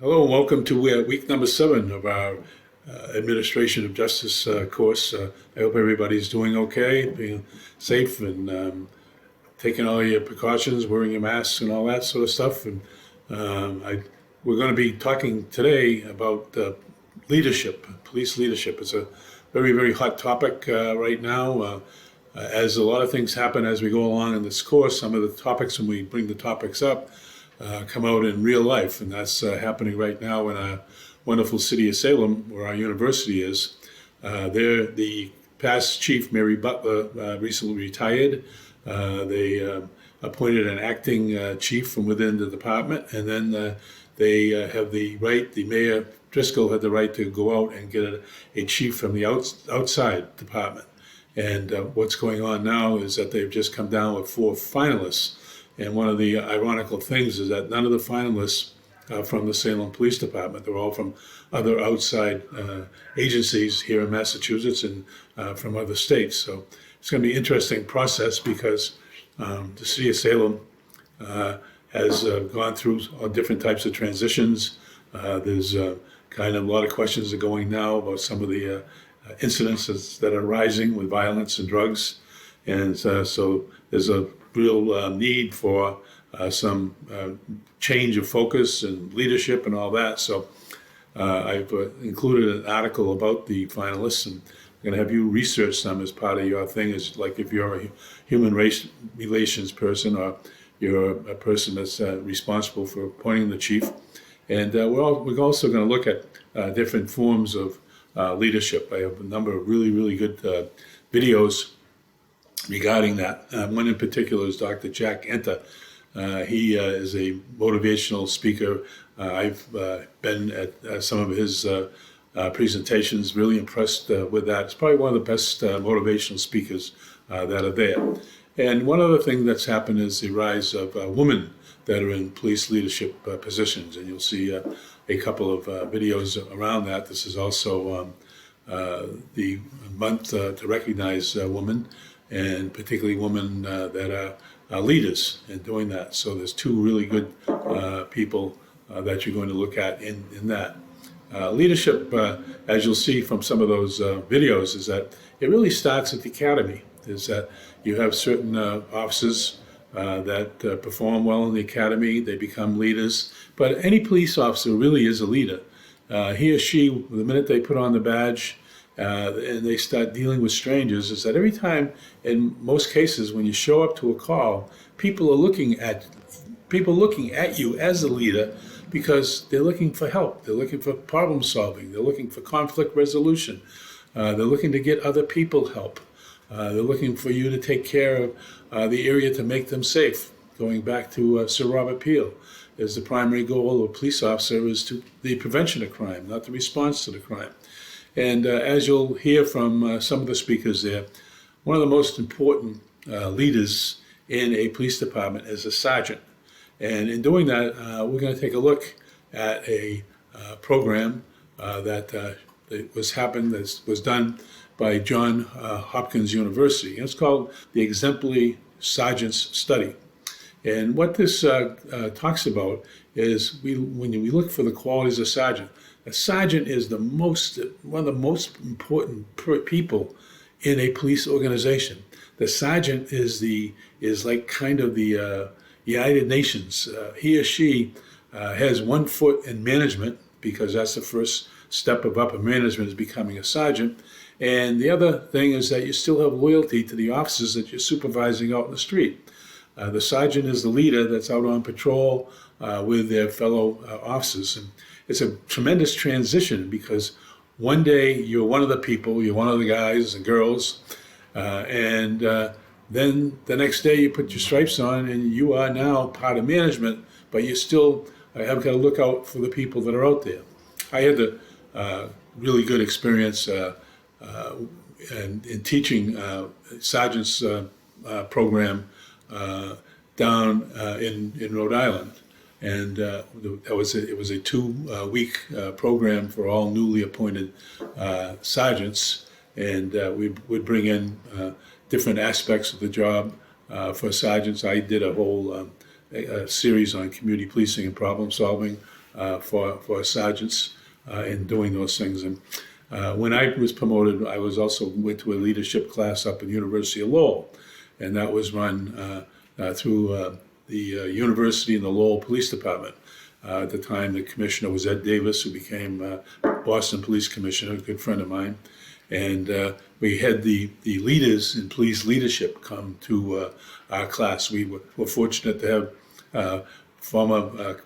Hello, and welcome to week number 7 of our Administration of Justice course. I hope everybody's doing okay, being safe, and taking all your precautions, wearing your masks, and all that sort of stuff. And we're going to be talking today about leadership, police leadership. It's a very, very hot topic right now. As a lot of things happen as we go along in this course, some of the topics, when we bring the topics up, come out in real life, and that's happening right now in our wonderful city of Salem, where our university is. There, the past chief, Mary Butler, recently retired. They appointed an acting chief from within the department, and then they have the right, the Mayor Driscoll had the right to go out and get a chief from the outside department. And what's going on now is that they've just come down with 4 finalists. And one of the ironical things is that none of the finalists are from the Salem Police Department. They're all from other outside agencies here in Massachusetts and from other states. So it's going to be an interesting process because the city of Salem has gone through all different types of transitions. There's kind of a lot of questions are going now about some of the incidences that are rising with violence and drugs. And so there's a real need for some change of focus and leadership and all that. So I've included an article about the finalists, and I'm going to have you research them as part of your thing. Is like if you're a human relations person or you're a person that's responsible for appointing the chief. And we're also going to look at different forms of leadership. I have a number of really, really good videos regarding that. One in particular is Dr. Jack Enter. He is a motivational speaker. I've been at some of his presentations, really impressed with that. It's probably one of the best motivational speakers that are there. And one other thing that's happened is the rise of women that are in police leadership positions. And you'll see a couple of videos around that. This is also the month to recognize women, and particularly women that are leaders in doing that. So there's 2 really good people that you're going to look at in that. Leadership, as you'll see from some of those videos, is that it really starts at the academy. Is that you have certain officers that perform well in the academy, they become leaders. But any police officer really is a leader. He or she, the minute they put on the badge, and they start dealing with strangers, is that every time, in most cases, when you show up to a call, people are looking at you as a leader because they're looking for help. They're looking for problem solving. They're looking for conflict resolution. They're looking to get other people help. They're looking for you to take care of the area to make them safe. Going back to Sir Robert Peel, is the primary goal of a police officer is to the prevention of crime, not the response to the crime. And as you'll hear from some of the speakers there, one of the most important leaders in a police department is a sergeant. And in doing that, we're going to take a look at a program that was done by Johns Hopkins University. And it's called the Exemplary Sergeant's Study. And what this talks about is when we look for the qualities of a sergeant is one of the most important people in a police organization. The sergeant is like kind of the United Nations. He or she has 1 foot in management, because that's the first step of upper management, is becoming a sergeant. And the other thing is that you still have loyalty to the officers that you're supervising out in the street. The sergeant is the leader that's out on patrol with their fellow officers. And it's a tremendous transition because one day you're one of the people, you're one of the guys and girls, and then the next day you put your stripes on and you are now part of management, but you still have got to look out for the people that are out there. I had a really good experience in teaching sergeant's program down in Rhode Island, and it was a 2-week program for all newly appointed sergeants, and we would bring in different aspects of the job for sergeants. I did a whole a series on community policing and problem solving for sergeants in doing those things. And when I was promoted, I was also went to a leadership class up at the University of Lowell, and that was run through the university and the Lowell Police Department. At the time, the commissioner was Ed Davis, who became Boston Police Commissioner, a good friend of mine. And we had the leaders in police leadership come to our class. We were fortunate to have former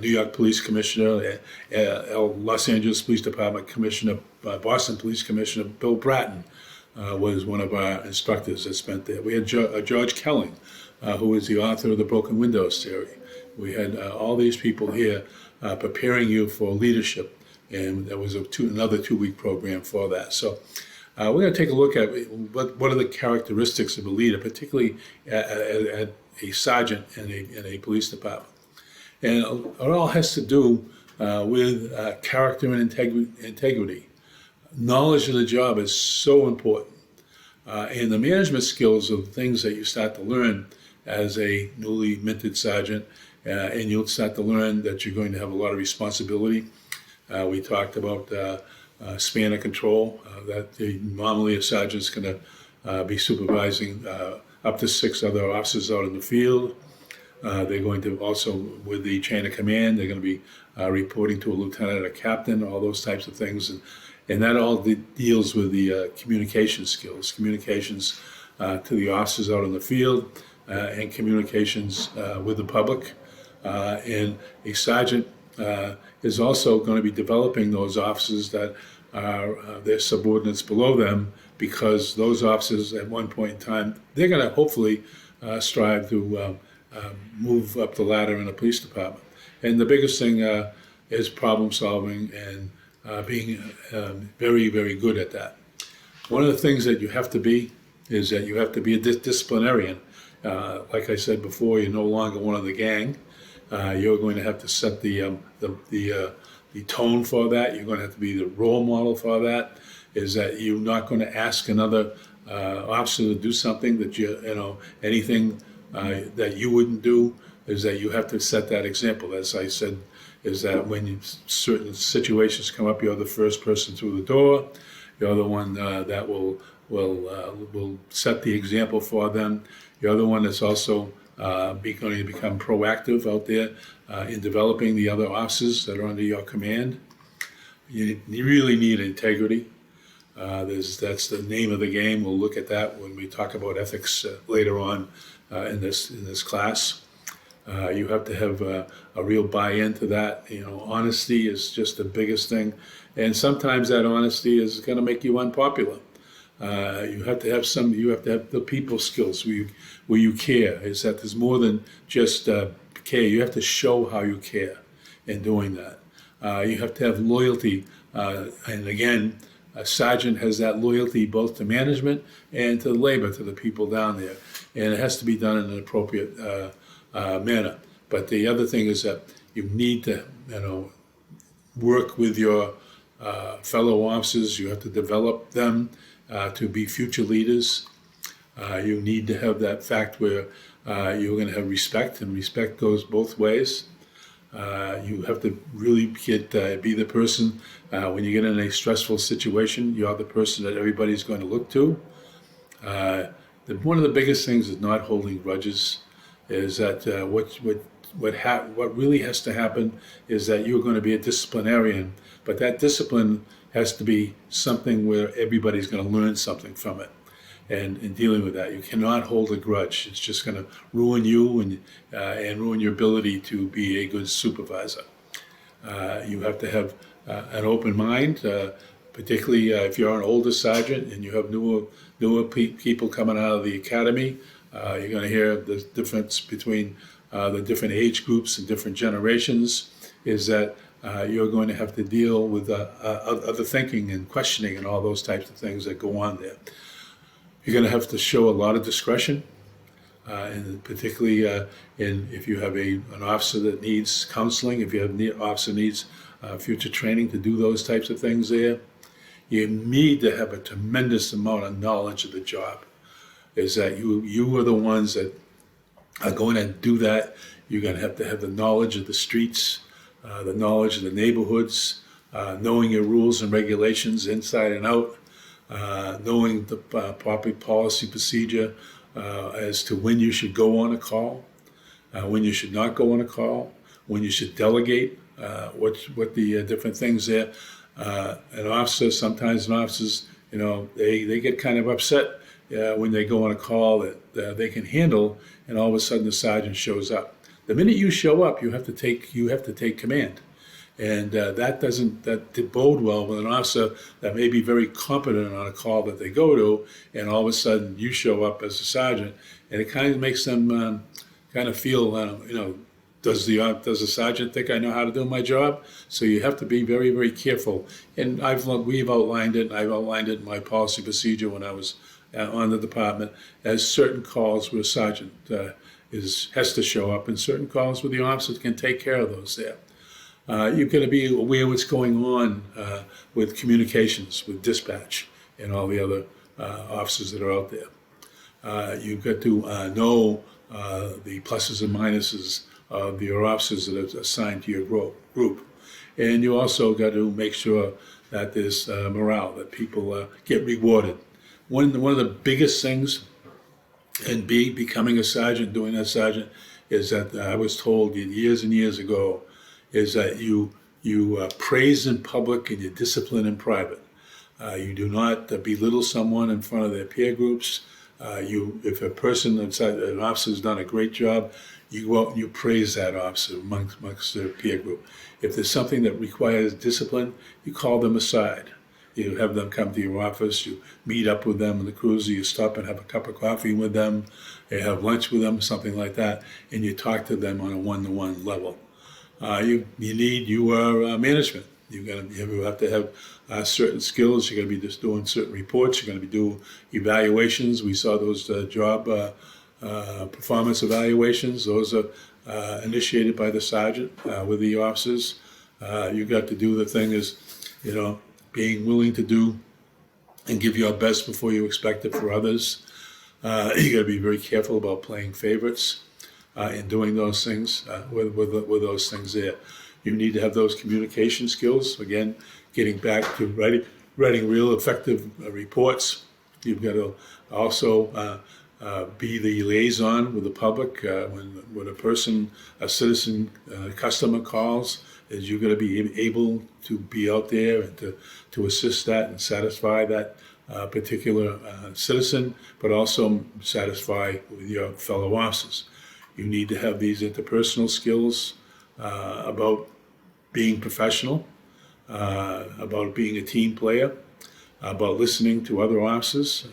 New York Police Commissioner, Los Angeles Police Department Commissioner, Boston Police Commissioner Bill Bratton was one of our instructors that spent there. We had George Kelling, who was the author of the Broken Windows Theory. We had all these people here preparing you for leadership, and there was another 2-week program for that. So we're going to take a look at what are the characteristics of a leader, particularly at a sergeant in a police department. And it all has to do with character and integrity. Knowledge of the job is so important. And the management skills are things that you start to learn as a newly minted sergeant, and you'll start to learn that you're going to have a lot of responsibility. We talked about span of control, that normally a sergeant's going to be supervising up to 6 other officers out in the field. They're going to also, with the chain of command, they're going to be reporting to a lieutenant or captain, all those types of things. And that all deals with the communication skills, communications to the officers out in the field, and communications with the public. And a sergeant is also going to be developing those officers that are their subordinates below them, because those officers at one point in time, they're going to hopefully strive to move up the ladder in the police department. And the biggest thing is problem solving and being very, very good at that. One of the things that you have to be is that you have to be a disciplinarian. Like I said before, you're no longer one of the gang. You're going to have to set the tone for that. You're going to have to be the role model for that. Is that you're not going to ask another officer to do something that anything that you wouldn't do. Is that you have to set that example. As I said, is that when certain situations come up, you're the first person through the door. You're the one that will set the example for them. You're the one that's also going to become proactive out there in developing the other officers that are under your command. You really need integrity. That's the name of the game. We'll look at that when we talk about ethics later on in this class. You have to have a real buy-in to that. Honesty is just the biggest thing, and sometimes that honesty is going to make you unpopular. You have to have the people skills where you care. Is that there's more than just care. You have to show how you care in doing that. You have to have loyalty, and again, a sergeant has that loyalty both to management and to labor, to the people down there, and it has to be done in an appropriate manner. But the other thing is that you need to, work with your fellow officers. You have to develop them to be future leaders. You need to have that fact where you're going to have respect, and respect goes both ways. You have to really be the person when you get in a stressful situation. You're the person that everybody's going to look to. One of the biggest things is not holding grudges. Is that what really has to happen is that you're going to be a disciplinarian, but that discipline has to be something where everybody's going to learn something from it. And in dealing with that, you cannot hold a grudge. It's just going to ruin you and ruin your ability to be a good supervisor. You have to have an open mind, particularly if you're an older sergeant and you have newer people coming out of the academy. You're going to hear the difference between the different age groups and different generations. Is that you're going to have to deal with other thinking and questioning and all those types of things that go on there. You're going to have to show a lot of discretion, and particularly if you have an officer that needs counseling, if you have an officer needs future training to do those types of things there. You need to have a tremendous amount of knowledge of the job. Is that you are the ones that are going to do that. You're going to have the knowledge of the streets. the knowledge of the neighborhoods, knowing your rules and regulations inside and out, knowing the proper policy procedure as to when you should go on a call, when you should not go on a call, when you should delegate, what the different things there. An officer, sometimes officers, they get kind of upset when they go on a call that they can handle, and all of a sudden the sergeant shows up. The minute you show up, you have to take command, and that doesn't bode well with an officer that may be very competent on a call that they go to, and all of a sudden you show up as a sergeant, and it kind of makes them kind of feel, does the sergeant think I know how to do my job? So you have to be very, very careful. And we've outlined it, and I've outlined it in my policy procedure when I was on the department, as certain calls where a sergeant has to show up, and certain calls where the officer can take care of those there. You've got to be aware of what's going on with communications, with dispatch, and all the other officers that are out there. You've got to know the pluses and minuses of your officers that are assigned to your group. And you also got to make sure that there's morale, that people get rewarded. One of the biggest things in becoming a sergeant, doing that sergeant, is that I was told years and years ago, is that you praise in public and you discipline in private. You do not belittle someone in front of their peer groups. If an officer has done a great job, you go out and you praise that officer amongst their peer group. If there's something that requires discipline, you call them aside. You have them come to your office, you meet up with them in the cruiser, you stop and have a cup of coffee with them, you have lunch with them, something like that, and you talk to them on a one-to-one level. You need your management. You have to have certain skills. You're going to be just doing certain reports. You're going to be doing evaluations. We saw those job performance evaluations. Those are initiated by the sergeant with the officers. You've got to do the thing is, being willing to do and give your best before you expect it for others. You got to be very careful about playing favorites and doing those things with those things there. You need to have those communication skills. Again, getting back to writing real effective reports. You've got to also be the liaison with the public when a citizen, customer calls. Is you're going to be able to be out there and to assist that and satisfy that particular citizen, but also satisfy with your fellow officers. You need to have these interpersonal skills about being professional, about being a team player, about listening to other officers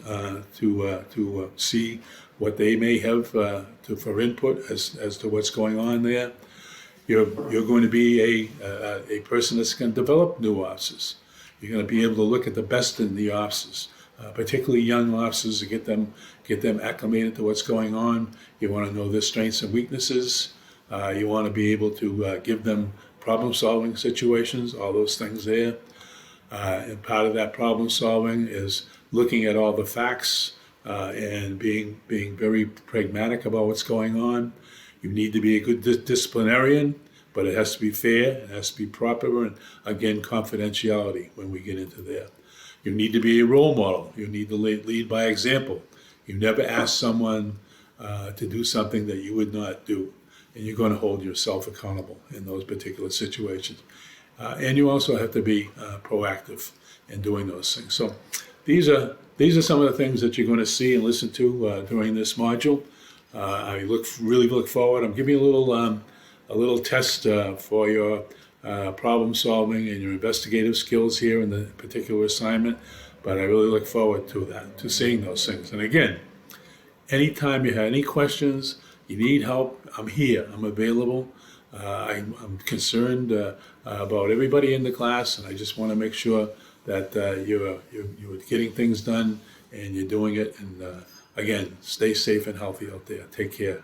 to see what they may have for input as to what's going on there. You're going to be a person that's going to develop new officers. You're going to be able to look at the best in the officers, particularly young officers, to get them acclimated to what's going on. You want to know their strengths and weaknesses. You want to be able to give them problem-solving situations, all those things there. And part of that problem-solving is looking at all the facts and being very pragmatic about what's going on. You need to be a good disciplinarian, but it has to be fair, it has to be proper, and again, confidentiality when we get into there. You need to be a role model. You need to lead by example. You never ask someone to do something that you would not do, and you're going to hold yourself accountable in those particular situations. And you also have to be proactive in doing those things. So these are some of the things that you're going to see and listen to during this module. I really look forward. I'm giving you a little test for your problem solving and your investigative skills here in the particular assignment, but I really look forward to seeing those things. And again, anytime you have any questions, you need help, I'm here, I'm available. I'm concerned about everybody in the class, and I just want to make sure that you're getting things done and you're doing it. And again, stay safe and healthy out there. Take care.